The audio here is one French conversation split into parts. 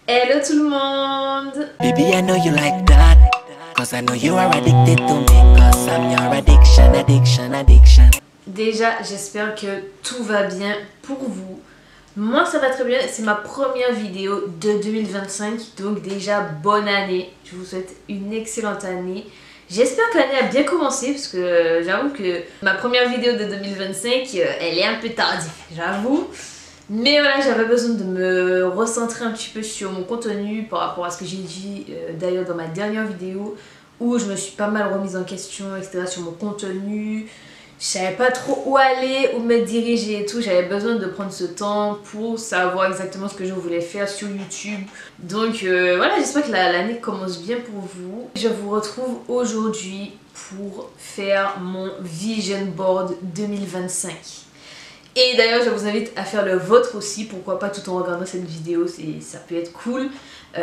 Hello tout le monde! Baby, I know you like that. Cause I know you are addicted to me. Cause I'm your addiction, addiction, addiction. Déjà, j'espère que tout va bien pour vous. Moi, ça va très bien. C'est ma première vidéo de 2025. Donc déjà, bonne année. Je vous souhaite une excellente année. J'espère que l'année a bien commencé parce que j'avoue que ma première vidéo de 2025, elle est un peu tardive, j'avoue. Mais voilà, j'avais besoin de me recentrer un petit peu sur mon contenu par rapport à ce que j'ai dit d'ailleurs dans ma dernière vidéo où je me suis pas mal remise en question, etc. sur mon contenu. Je savais pas trop où aller, où me diriger et tout. J'avais besoin de prendre ce temps pour savoir exactement ce que je voulais faire sur YouTube. Donc voilà, j'espère que l'année commence bien pour vous. Je vous retrouve aujourd'hui pour faire mon Vision Board 2025. Et d'ailleurs, je vous invite à faire le vôtre aussi, pourquoi pas tout en regardant cette vidéo, ça peut être cool.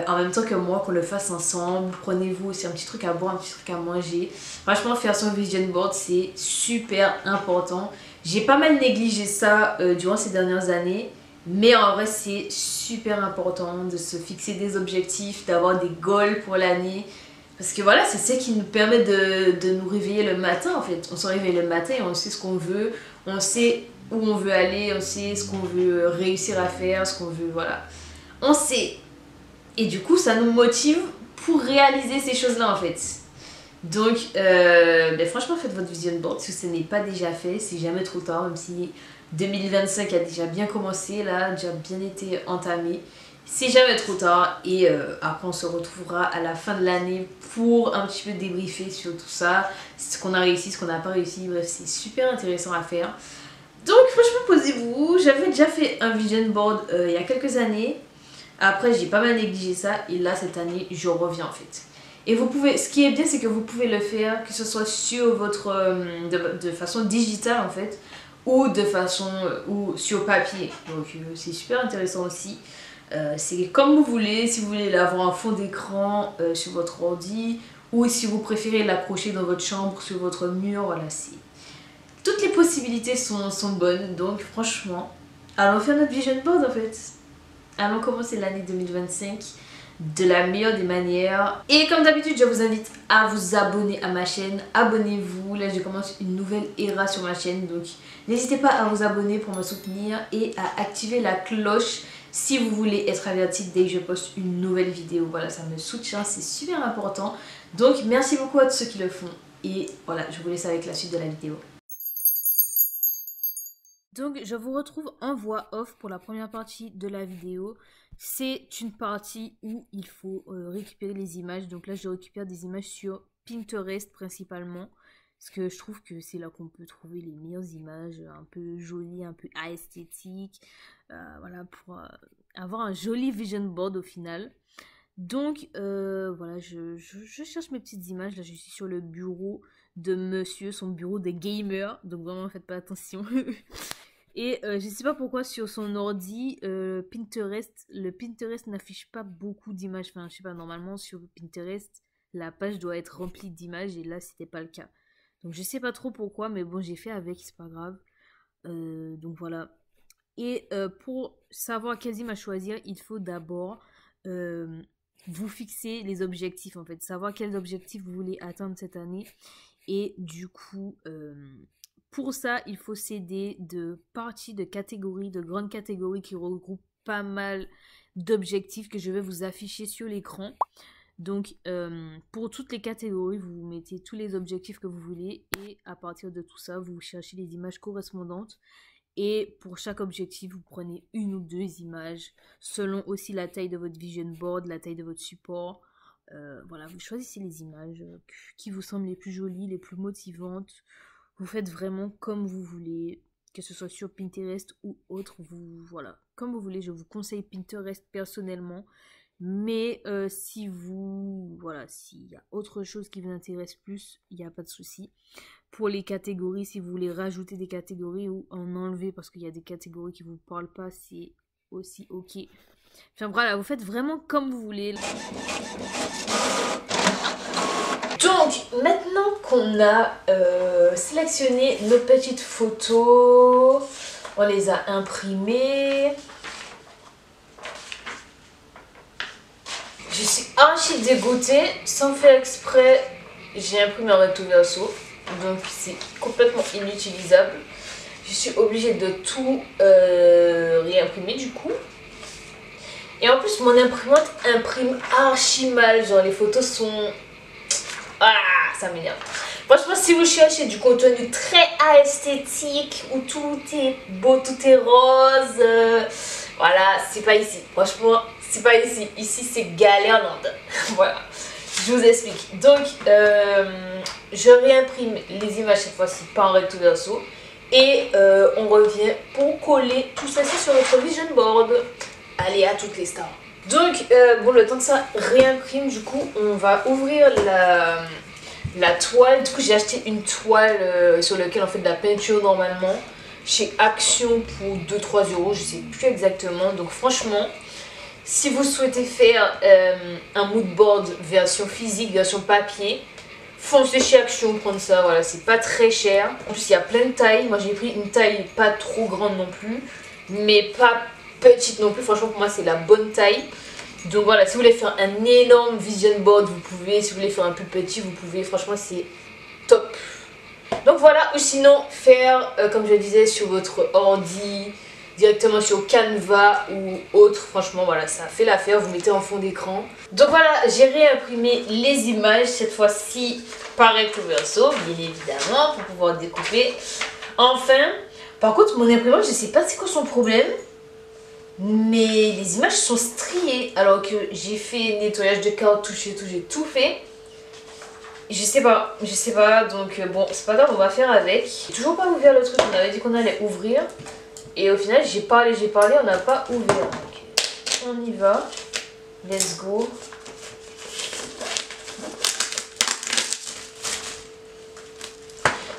En même temps que moi, qu'on le fasse ensemble. Prenez-vous aussi un petit truc à boire, un petit truc à manger. Franchement, faire son vision board, c'est super important. J'ai pas mal négligé ça durant ces dernières années. Mais en vrai, c'est super important de se fixer des objectifs, d'avoir des goals pour l'année. Parce que voilà, c'est ça qui nous permet de nous réveiller le matin en fait. On se réveille le matin et on sait ce qu'on veut. On sait où on veut aller, on sait ce qu'on veut réussir à faire, ce qu'on veut, voilà. On sait. Et du coup, ça nous motive pour réaliser ces choses-là en fait. Donc, franchement, faites votre vision board si ce n'est pas déjà fait, c'est jamais trop tard, même si 2025 a déjà bien commencé, là, a déjà bien été entamé. C'est jamais trop tard et après on se retrouvera à la fin de l'année pour un petit peu débriefer sur tout ça, ce qu'on a réussi, ce qu'on n'a pas réussi, bref c'est super intéressant à faire. Donc franchement posez-vous, j'avais déjà fait un vision board il y a quelques années, après j'ai pas mal négligé ça et là cette année je reviens en fait. Et vous pouvez, ce qui est bien c'est que vous pouvez le faire que ce soit sur votre, de façon digitale en fait, ou de façon, ou sur papier, donc c'est super intéressant aussi. C'est comme vous voulez, si vous voulez l'avoir en fond d'écran sur votre ordi ou si vous préférez l'accrocher dans votre chambre, sur votre mur, voilà, toutes les possibilités sont bonnes, donc franchement, allons faire notre vision board en fait. Allons commencer l'année 2025 de la meilleure des manières. Et comme d'habitude, je vous invite à vous abonner à ma chaîne. Abonnez-vous, là je commence une nouvelle ère sur ma chaîne, donc n'hésitez pas à vous abonner pour me soutenir et à activer la cloche si vous voulez être averti dès que je poste une nouvelle vidéo. Voilà, ça me soutient, c'est super important. Donc merci beaucoup à tous ceux qui le font. Et voilà, je vous laisse avec la suite de la vidéo. Donc je vous retrouve en voix off pour la première partie de la vidéo. C'est une partie où il faut récupérer les images. Donc là je récupère des images sur Pinterest principalement. Parce que je trouve que c'est là qu'on peut trouver les meilleures images, un peu jolies, un peu esthétiques. Voilà, pour avoir un joli vision board au final. Donc voilà, je cherche mes petites images. Là je suis sur le bureau de monsieur, son bureau de gamer. Donc vraiment faites pas attention. Et je sais pas pourquoi sur son ordi, Pinterest, le Pinterest n'affiche pas beaucoup d'images. Enfin, je sais pas, normalement sur Pinterest, la page doit être remplie d'images et là, c'était pas le cas. Donc je sais pas trop pourquoi, mais bon, j'ai fait avec, c'est pas grave. Donc voilà. Et pour savoir quelles images choisir, il faut d'abord vous fixer les objectifs en fait. Savoir quels objectifs vous voulez atteindre cette année. Et du coup... pour ça, il faut s'aider de parties de catégories, de grandes catégories qui regroupent pas mal d'objectifs que je vais vous afficher sur l'écran. Donc, pour toutes les catégories, vous mettez tous les objectifs que vous voulez et à partir de tout ça, vous cherchez les images correspondantes. Et pour chaque objectif, vous prenez une ou deux images selon aussi la taille de votre vision board, la taille de votre support. Voilà, vous choisissez les images qui vous semblent les plus jolies, les plus motivantes. Vous faites vraiment comme vous voulez, que ce soit sur Pinterest ou autre, voilà, comme vous voulez. Je vous conseille Pinterest personnellement, mais si voilà, s'il y a autre chose qui vous intéresse plus, il n'y a pas de souci. Pour les catégories, si vous voulez rajouter des catégories ou en enlever parce qu'il y a des catégories qui ne vous parlent pas, c'est aussi ok. Enfin voilà, vous faites vraiment comme vous voulez. Donc, maintenant qu'on a sélectionné nos petites photos, on les a imprimées. Je suis archi dégoûtée, sans faire exprès, j'ai imprimé en recto verso, donc c'est complètement inutilisable. Je suis obligée de tout réimprimer du coup. Et en plus mon imprimante imprime archi mal, genre les photos sont... Ah, ça m'énerve. Franchement, si vous cherchez du contenu très esthétique, où tout est beau, tout est rose, voilà, c'est pas ici. Franchement, c'est pas ici. Ici, c'est galère Nande. Voilà, je vous explique. Donc, je réimprime les images cette fois-ci, pas en recto verso. Et on revient pour coller tout ceci sur notre vision board. Allez, à toutes les stars. Donc, bon, le temps que ça réimprime, du coup, on va ouvrir la toile. Du coup, j'ai acheté une toile sur laquelle on fait de la peinture normalement chez Action pour 2-3 euros, je sais plus exactement. Donc, franchement, si vous souhaitez faire un mood board version physique, version papier, foncez chez Action prendre ça. Voilà, c'est pas très cher. En plus, il y a plein de tailles. Moi, j'ai pris une taille pas trop grande non plus, mais pas petite non plus. Franchement, pour moi, c'est la bonne taille. Donc voilà, si vous voulez faire un énorme vision board, vous pouvez. Si vous voulez faire un plus petit, vous pouvez. Franchement, c'est top. Donc voilà, ou sinon faire, comme je le disais, sur votre ordi, directement sur Canva ou autre. Franchement, voilà, ça fait l'affaire. Vous mettez en fond d'écran. Donc voilà, j'ai réimprimé les images, cette fois-ci par recto verso, bien évidemment, pour pouvoir découper. Enfin, par contre, mon imprimante, je sais pas c'est quoi son problème. Mais les images sont striées alors que j'ai fait nettoyage de cartouches et tout, j'ai tout fait. Je sais pas, donc bon, c'est pas grave, on va faire avec. J'ai toujours pas ouvert le truc, on avait dit qu'on allait ouvrir. Et au final, j'ai parlé, on n'a pas ouvert. Donc, on y va, let's go.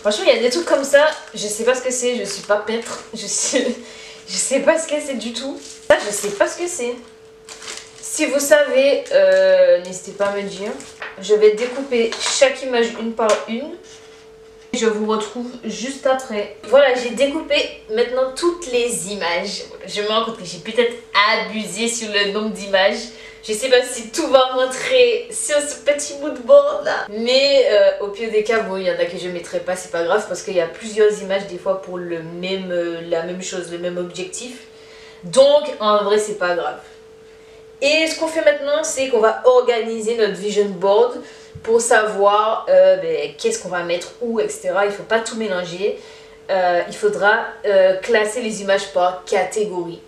Franchement, il y a des trucs comme ça, je sais pas ce que c'est, je suis pas peintre, je sais pas ce que c'est du tout. Ça, je sais pas ce que c'est. Si vous savez, n'hésitez pas à me dire. Je vais découper chaque image une par une. Je vous retrouve juste après. Voilà, j'ai découpé maintenant toutes les images. Je me rends compte que j'ai peut-être abusé sur le nombre d'images. Je sais pas si tout va rentrer sur ce petit mood board là. Mais au pire des cas, bon, il y en a que je mettrai pas, c'est pas grave. Parce qu'il y a plusieurs images des fois pour la même chose, le même objectif. Donc en vrai, c'est pas grave. Et ce qu'on fait maintenant, c'est qu'on va organiser notre vision board pour savoir qu'est-ce qu'on va mettre où, etc. Il ne faut pas tout mélanger. Il faudra classer les images par catégorie.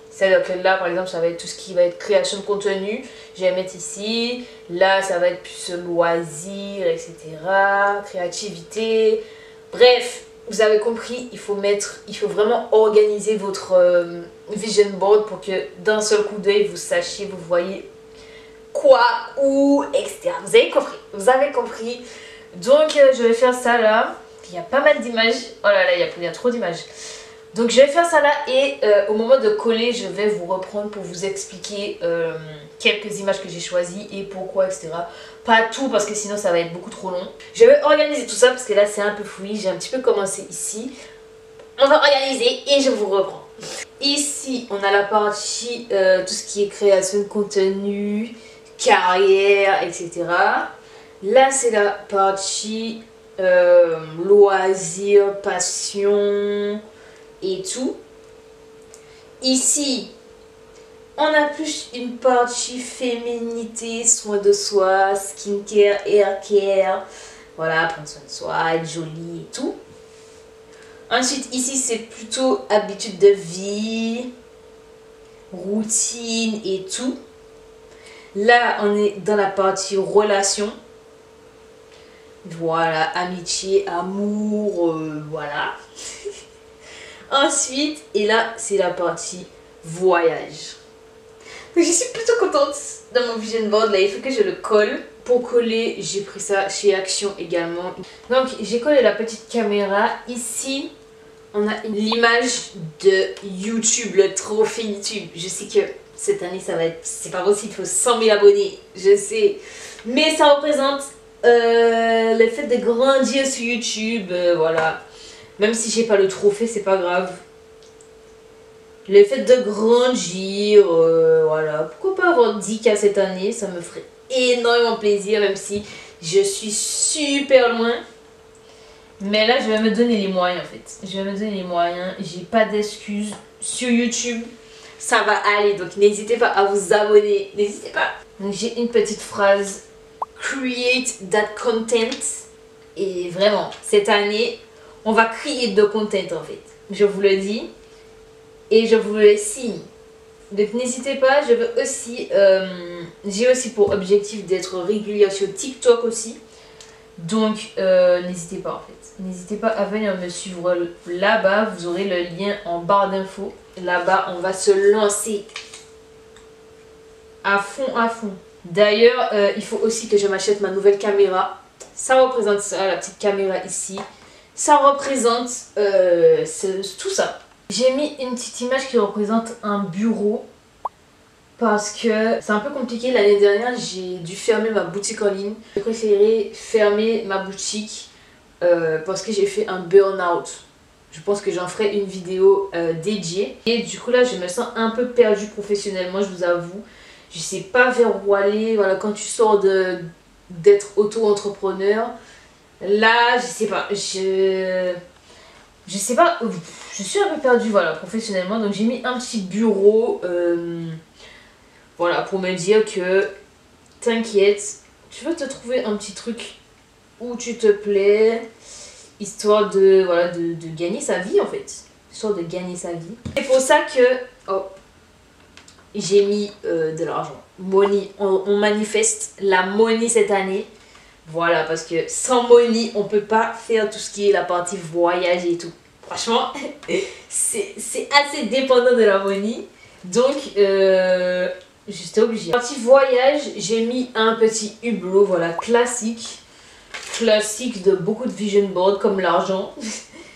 C'est-à-dire que là, par exemple, ça va être tout ce qui va être création de contenu. Je vais mettre ici. Là, ça va être plus loisirs, etc. Créativité. Bref, vous avez compris, il faut vraiment organiser votre vision board pour que d'un seul coup d'œil, vous sachiez, vous voyez quoi, où, etc. Vous avez compris. Donc, je vais faire ça là. Il y a pas mal d'images. Oh là là, il y a trop d'images. Donc, je vais faire ça là et au moment de coller, je vais vous reprendre pour vous expliquer quelques images que j'ai choisies et pourquoi, etc. Pas tout parce que sinon ça va être beaucoup trop long. Je vais organiser tout ça parce que là c'est un peu fouillis. J'ai un petit peu commencé ici. On va organiser et je vous reprends. Ici on a la partie tout ce qui est création de contenu, carrière, etc. Là c'est la partie loisirs, passion et tout. Ici on a plus une partie féminité, soin de soi, skincare, hair care. Voilà, prendre soin de soi, être jolie et tout. Ensuite, ici, c'est plutôt habitude de vie, routine et tout. Là, on est dans la partie relation. Voilà, amitié, amour, voilà. Ensuite, et là, c'est la partie voyage. Donc, je suis plutôt contente dans mon vision board. Là, il faut que je le colle. Pour coller, j'ai pris ça chez Action également. Donc, j'ai collé la petite caméra. Ici, on a l'image de YouTube, le trophée YouTube. Je sais que cette année, ça va être... C'est pas possible, il faut 100 000 abonnés. Je sais. Mais ça représente le fait de grandir sur YouTube. Voilà. Même si j'ai pas le trophée, c'est pas grave. Le fait de grandir, voilà. Pourquoi pas avoir 10K cette année, ça me ferait énormément plaisir, même si je suis super loin. Mais là, je vais me donner les moyens en fait. Je vais me donner les moyens. J'ai pas d'excuses sur YouTube. Ça va aller. Donc n'hésitez pas à vous abonner. N'hésitez pas. Donc j'ai une petite phrase. Create that content. Et vraiment, cette année, on va créer de content en fait. Je vous le dis. Et je vous le signe. Donc n'hésitez pas. Je veux aussi... j'ai aussi pour objectif d'être régulière sur TikTok aussi. Donc n'hésitez pas en fait. N'hésitez pas à venir me suivre là-bas. Vous aurez le lien en barre d'infos. Là-bas, on va se lancer à fond, à fond. D'ailleurs, il faut aussi que je m'achète ma nouvelle caméra. Ça représente ça, la petite caméra ici. Ça représente tout ça. J'ai mis une petite image qui représente un bureau. Parce que c'est un peu compliqué. L'année dernière, j'ai dû fermer ma boutique en ligne. J'ai préféré fermer ma boutique parce que j'ai fait un burn-out. Je pense que j'en ferai une vidéo dédiée. Et du coup là, je me sens un peu perdue professionnellement, je vous avoue. Je sais pas vers où aller. Voilà, quand tu sors d'être auto-entrepreneur, là, je sais pas. Je sais pas. Je suis un peu perdue, voilà, professionnellement. Donc j'ai mis un petit bureau. Voilà, pour me dire que t'inquiète, tu vas te trouver un petit truc où tu te plais, histoire de, voilà, de gagner sa vie en fait. Histoire de gagner sa vie. C'est pour ça que j'ai mis de l'argent. Money, on manifeste la money cette année. Voilà, parce que sans money, on peut pas faire tout ce qui est la partie voyage et tout. Franchement, c'est assez dépendant de la money. Donc, j'étais obligée. Partie voyage, j'ai mis un petit hublot, voilà, classique. Classique de beaucoup de vision board, comme l'argent.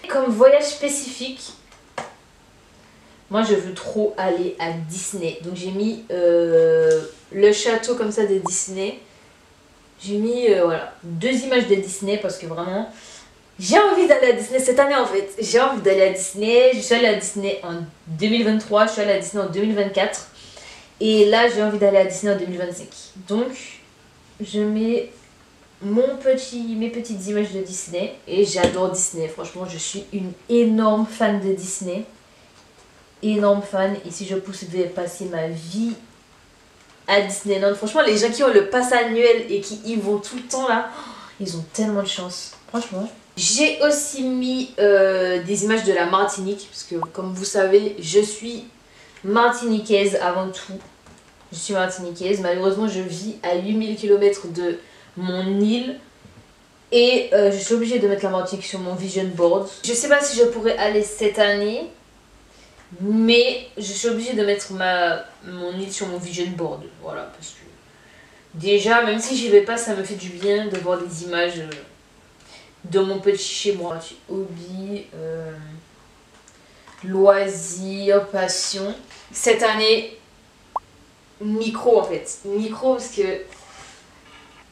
Comme voyage spécifique, moi je veux trop aller à Disney. Donc j'ai mis le château comme ça de Disney. J'ai mis, voilà, 2 images de Disney parce que vraiment, j'ai envie d'aller à Disney cette année en fait. J'ai envie d'aller à Disney. Je suis allée à Disney en 2023, je suis allée à Disney en 2024. Et là, j'ai envie d'aller à Disney en 2025. Donc, je mets mes petites images de Disney. Et j'adore Disney. Franchement, je suis une énorme fan de Disney. Énorme fan. Et si je pouvais passer ma vie à Disneyland. Franchement, les gens qui ont le pass annuel et qui y vont tout le temps là, ils ont tellement de chance. Franchement. J'ai aussi mis des images de la Martinique. Parce que, comme vous savez, je suis martiniquaise avant tout. Je suis martiniquaise. Malheureusement, je vis à 8000 km de mon île. Et je suis obligée de mettre la Martinique sur mon vision board. Je sais pas si je pourrais aller cette année. Mais je suis obligée de mettre mon île sur mon vision board. Voilà, parce que déjà, même si j'y vais pas, ça me fait du bien de voir des images de mon petit chez moi. Hobby, loisirs, passion. Cette année, micro en fait. Micro parce que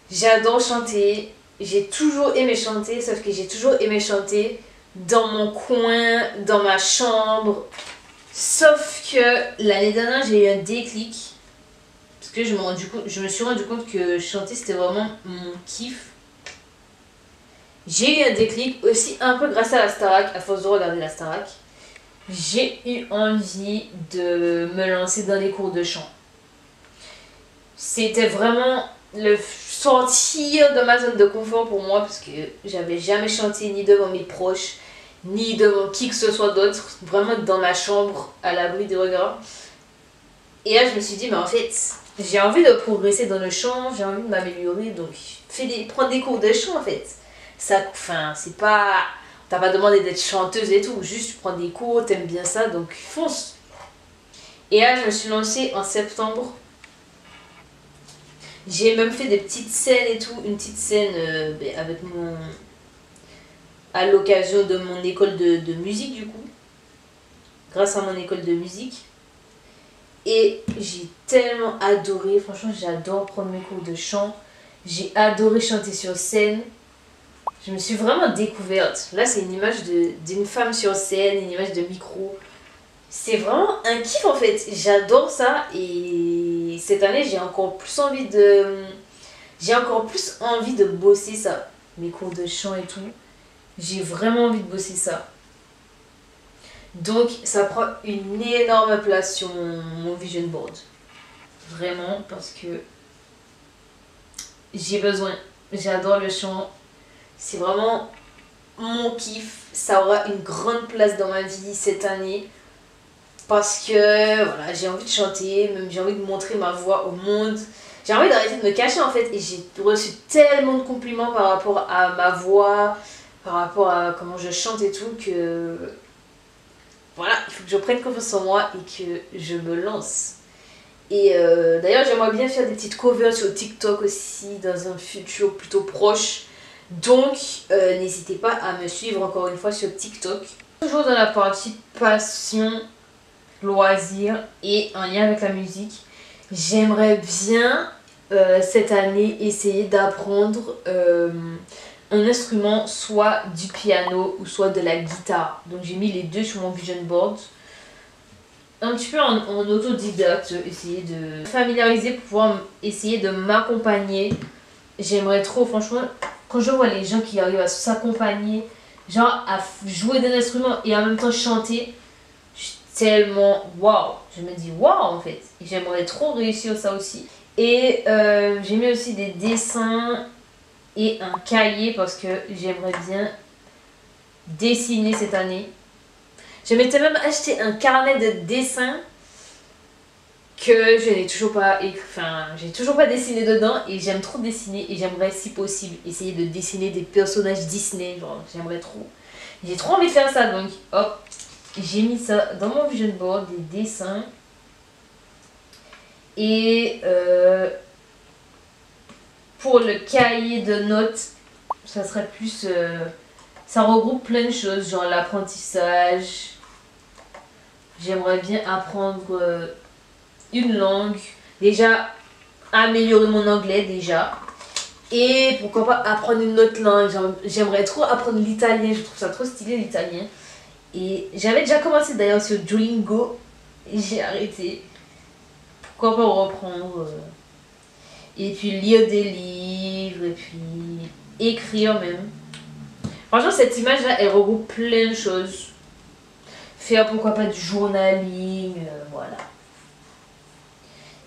j'adore chanter. J'ai toujours aimé chanter, sauf que j'ai toujours aimé chanter dans mon coin, dans ma chambre. Sauf que l'année dernière, j'ai eu un déclic. Parce que je me suis rendu compte que chanter, c'était vraiment mon kiff. J'ai eu un déclic aussi un peu grâce à la Starac, à force de regarder la Starac. J'ai eu envie de me lancer dans les cours de chant. C'était vraiment le sortir de ma zone de confort pour moi parce que j'avais jamais chanté ni devant mes proches, ni devant qui que ce soit d'autre, vraiment dans ma chambre à l'abri des regards. Et là je me suis dit, mais en fait, j'ai envie de progresser dans le chant, j'ai envie de m'améliorer, donc prendre des cours de chant en fait. Ça, enfin, c'est pas... T'as pas demandé d'être chanteuse et tout, juste tu prends des cours, t'aimes bien ça, donc fonce. Et là je me suis lancée en septembre. J'ai même fait des petites scènes et tout, une petite scène avec à l'occasion de mon école de musique du coup. Grâce à mon école de musique. Et j'ai tellement adoré, franchement j'adore prendre mes cours de chant. J'ai adoré chanter sur scène. Je me suis vraiment découverte. Là c'est une image d'une femme sur scène, une image de micro. C'est vraiment un kiff en fait. J'adore ça et cette année j'ai encore plus envie de... J'ai encore plus envie de bosser ça. Mes cours de chant et tout. J'ai vraiment envie de bosser ça. Donc ça prend une énorme place sur mon vision board. Vraiment parce que j'ai besoin. J'adore le chant. C'est vraiment mon kiff. Ça aura une grande place dans ma vie cette année. Parce que voilà, j'ai envie de chanter, même j'ai envie de montrer ma voix au monde. J'ai envie d'arrêter de me cacher en fait. Et j'ai reçu tellement de compliments par rapport à ma voix, par rapport à comment je chante et tout, que voilà, il faut que je prenne confiance en moi et que je me lance. Et d'ailleurs, j'aimerais bien faire des petites covers sur TikTok aussi dans un futur plutôt proche. Donc, n'hésitez pas à me suivre encore une fois sur TikTok. Toujours dans la partie passion, loisir et en lien avec la musique. J'aimerais bien cette année essayer d'apprendre un instrument, soit du piano ou soit de la guitare. Donc j'ai mis les deux sur mon vision board. Un petit peu en autodidacte, essayer de familiariser pour pouvoir essayer de m'accompagner. J'aimerais trop, franchement, quand je vois les gens qui arrivent à s'accompagner, genre à jouer d'un instrument et en même temps chanter, je suis tellement waouh. Je me dis waouh en fait. J'aimerais trop réussir ça aussi. Et j'ai mis aussi des dessins et un cahier parce que j'aimerais bien dessiner cette année. Je m'étais même acheté un carnet de dessin que je n'ai toujours pas, j'ai toujours pas dessiné dedans et j'aime trop dessiner et j'aimerais si possible essayer de dessiner des personnages Disney, genre j'aimerais trop. J'ai trop envie de faire ça donc hop, j'ai mis ça dans mon vision board, des dessins et pour le cahier de notes, ça serait plus, ça regroupe plein de choses genre l'apprentissage. J'aimerais bien apprendre une langue, déjà améliorer mon anglais déjà, et pourquoi pas apprendre une autre langue. J'aimerais trop apprendre l'italien, je trouve ça trop stylé l'italien. Et j'avais déjà commencé d'ailleurs sur Duolingo et j'ai arrêté. Pourquoi pas reprendre et puis lire des livres et puis écrire même. Franchement cette image là elle regroupe plein de choses. Faire pourquoi pas du journaling, voilà.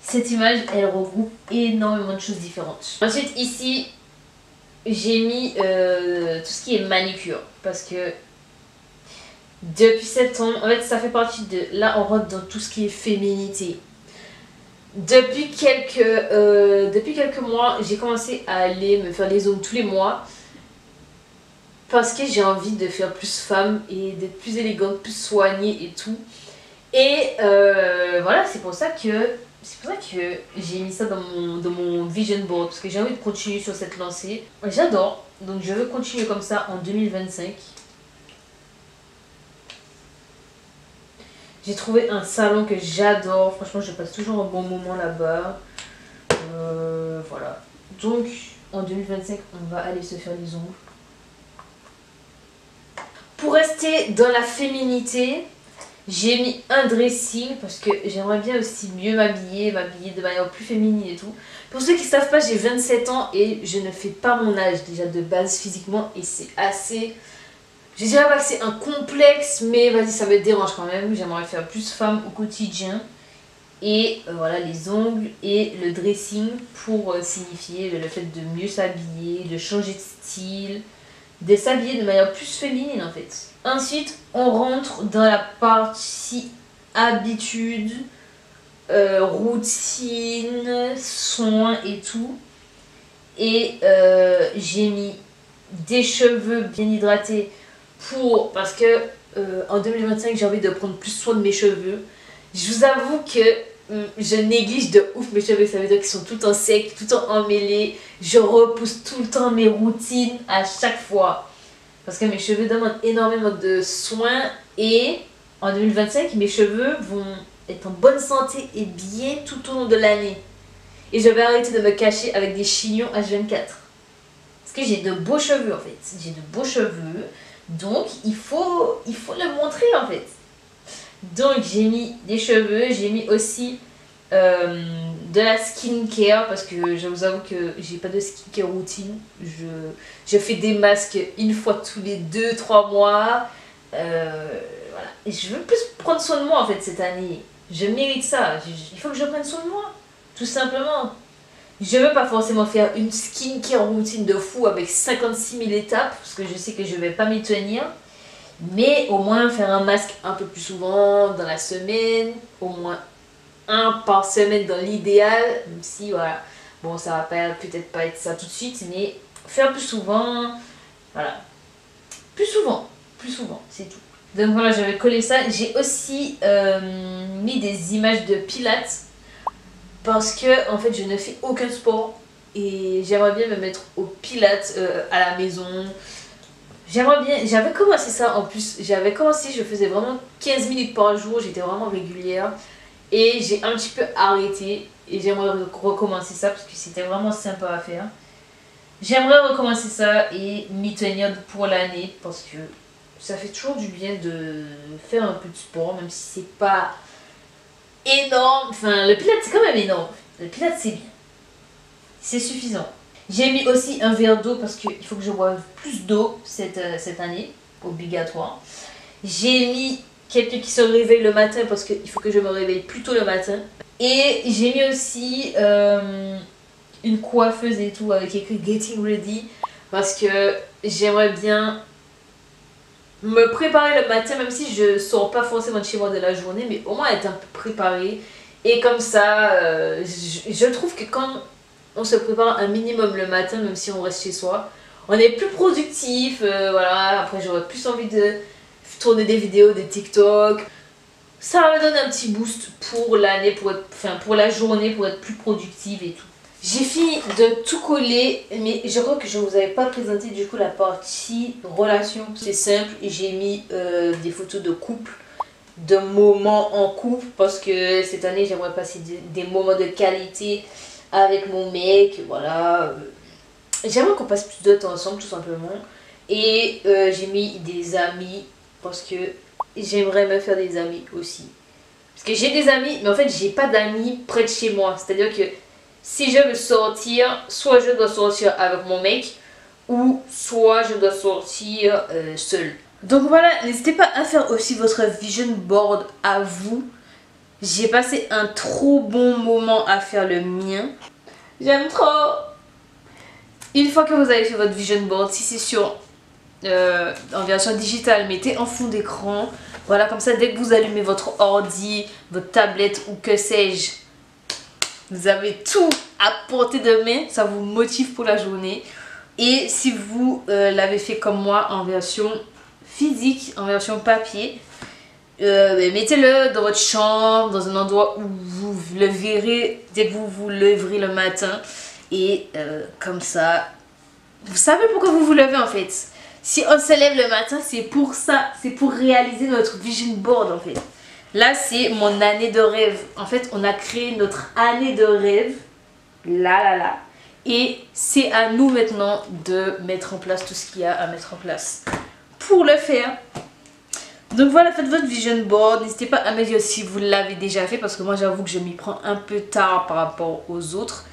Cette image, elle regroupe énormément de choses différentes. Ensuite, ici, j'ai mis tout ce qui est manucure. Parce que depuis septembre, en fait, ça fait partie de... Là, on rentre dans tout ce qui est féminité. Depuis quelques mois, j'ai commencé à aller me faire les ongles tous les mois. Parce que j'ai envie de faire plus femme et d'être plus élégante, plus soignée et tout. Et voilà, c'est pour ça que j'ai mis ça dans mon vision board. Parce que j'ai envie de continuer sur cette lancée. J'adore, donc je veux continuer comme ça en 2025. J'ai trouvé un salon que j'adore. Franchement, je passe toujours un bon moment là-bas. Voilà. Donc, en 2025, on va aller se faire les ongles. Pour rester dans la féminité, j'ai mis un dressing parce que j'aimerais bien aussi mieux m'habiller de manière plus féminine et tout. Pour ceux qui ne savent pas, j'ai 27 ans et je ne fais pas mon âge déjà de base physiquement et c'est assez... Je dirais pas que c'est un complexe, mais vas-y, ça me dérange quand même. J'aimerais faire plus femme au quotidien. Et voilà, les ongles et le dressing pour signifier le fait de mieux s'habiller, de changer de style, de s'habiller de manière plus féminine en fait. Ensuite, on rentre dans la partie habitude, routine, soins et tout. Et j'ai mis des cheveux bien hydratés parce que en 2025 j'ai envie de prendre plus soin de mes cheveux. Je vous avoue que je néglige de ouf mes cheveux, ça veut dire qu'ils sont tout le temps secs, tout le temps emmêlés. Je repousse tout le temps mes routines à chaque fois. Parce que mes cheveux demandent énormément de soins et en 2025 mes cheveux vont être en bonne santé et bien tout au long de l'année. Et je vais arrêter de me cacher avec des chignons H24. Parce que j'ai de beaux cheveux en fait. J'ai de beaux cheveux. Donc il faut le montrer en fait. Donc j'ai mis des cheveux, j'ai mis aussi de la skincare parce que je vous avoue que j'ai pas de skincare routine. Je fais des masques une fois tous les 2-3 mois. Voilà. Et je veux plus prendre soin de moi en fait cette année. Je mérite ça. Il faut que je prenne soin de moi. Tout simplement. Je veux pas forcément faire une skincare routine de fou avec 56 000 étapes parce que je sais que je vais pas m'y tenir. Mais au moins faire un masque un peu plus souvent dans la semaine, au moins un par semaine dans l'idéal, même si voilà, bon ça va peut-être pas être ça tout de suite, mais faire plus souvent, voilà, plus souvent, c'est tout. Donc voilà, j'avais collé ça. J'ai aussi mis des images de pilates parce que en fait je ne fais aucun sport et j'aimerais bien me mettre au pilates à la maison. J'aimerais bien, j'avais commencé ça en plus, je faisais vraiment 15 minutes par jour, j'étais vraiment régulière et j'ai un petit peu arrêté et j'aimerais recommencer ça parce que c'était vraiment sympa à faire. J'aimerais recommencer ça et m'y tenir pour l'année parce que ça fait toujours du bien de faire un peu de sport même si c'est pas énorme, enfin le pilates c'est quand même énorme, le pilates c'est bien, c'est suffisant. J'ai mis aussi un verre d'eau parce qu'il faut que je boive plus d'eau cette année, obligatoire. J'ai mis quelqu'un qui se réveille le matin parce qu'il faut que je me réveille plus tôt le matin. Et j'ai mis aussi une coiffeuse et tout avec écrit Getting Ready parce que j'aimerais bien me préparer le matin même si je sors pas forcément de chez moi de la journée mais au moins être un peu préparée. Et comme ça, je trouve que quand on se prépare un minimum le matin, même si on reste chez soi. On est plus productif, voilà. Après, j'aurais plus envie de tourner des vidéos, des TikTok. Ça va me donner un petit boost pour l'année, pour la journée, pour être plus productive et tout. J'ai fini de tout coller, mais je crois que je ne vous avais pas présenté du coup la partie relation. C'est simple, j'ai mis des photos de couple, de moments en couple, parce que cette année, j'aimerais passer des moments de qualité avec mon mec, voilà. J'aimerais qu'on passe plus de temps ensemble tout simplement. Et j'ai mis des amis parce que j'aimerais me faire des amis aussi. Parce que j'ai des amis, mais en fait j'ai pas d'amis près de chez moi. C'est-à-dire que si je veux sortir, soit je dois sortir avec mon mec ou soit je dois sortir seule. Donc voilà, n'hésitez pas à faire aussi votre vision board à vous. J'ai passé un trop bon moment à faire le mien. J'aime trop. Une fois que vous avez fait votre vision board, si c'est sur en version digitale, mettez en fond d'écran. Voilà, comme ça, dès que vous allumez votre ordi, votre tablette ou que sais-je, vous avez tout à portée de main. Ça vous motive pour la journée. Et si vous l'avez fait comme moi en version physique, en version papier, mettez-le dans votre chambre, dans un endroit où vous le verrez dès que vous vous leverez le matin. Et comme ça, vous savez pourquoi vous vous levez en fait. Si on se lève le matin, c'est pour ça. C'est pour réaliser notre vision board en fait. Là, c'est mon année de rêve. En fait, on a créé notre année de rêve. Là. Et c'est à nous maintenant de mettre en place tout ce qu'il y a à mettre en place pour le faire. Donc voilà, faites votre vision board. N'hésitez pas à me dire si vous l'avez déjà fait parce que moi j'avoue que je m'y prends un peu tard par rapport aux autres.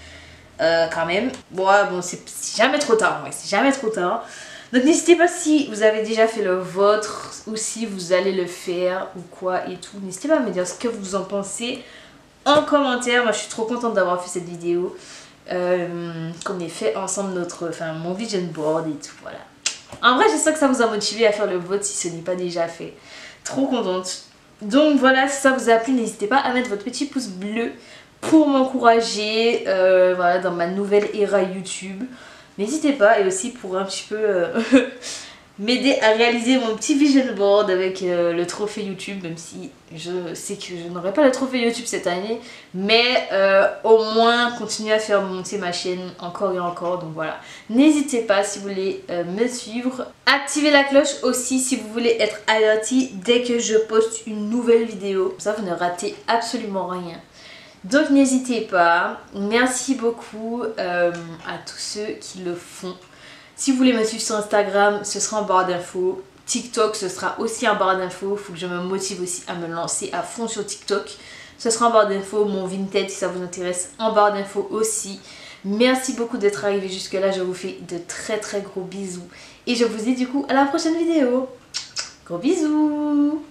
Quand même. Bon, c'est jamais trop tard. Ouais, c'est jamais trop tard. Donc n'hésitez pas si vous avez déjà fait le vôtre ou si vous allez le faire ou quoi et tout. N'hésitez pas à me dire ce que vous en pensez en commentaire. Moi je suis trop contente d'avoir fait cette vidéo. Qu'on ait fait ensemble mon vision board et tout. Voilà. En vrai, j'espère que ça vous a motivé à faire le vote si ce n'est pas déjà fait. Trop contente. Donc voilà, si ça vous a plu, n'hésitez pas à mettre votre petit pouce bleu pour m'encourager voilà, dans ma nouvelle ère YouTube. N'hésitez pas, et aussi pour un petit peu m'aider à réaliser mon petit vision board avec le trophée YouTube, même si je sais que je n'aurai pas le trophée YouTube cette année, mais au moins continuer à faire monter ma chaîne encore et encore. Donc voilà, n'hésitez pas si vous voulez me suivre. Activez la cloche aussi si vous voulez être averti dès que je poste une nouvelle vidéo. Comme ça vous ne ratez absolument rien. Donc n'hésitez pas. Merci beaucoup à tous ceux qui le font. Si vous voulez me suivre sur Instagram, ce sera en barre d'infos. TikTok, ce sera aussi en barre d'infos. Il faut que je me motive aussi à me lancer à fond sur TikTok. Ce sera en barre d'infos. Mon Vinted, si ça vous intéresse, en barre d'infos aussi. Merci beaucoup d'être arrivé jusque là. Je vous fais de très très gros bisous. Et je vous dis du coup à la prochaine vidéo. Gros bisous.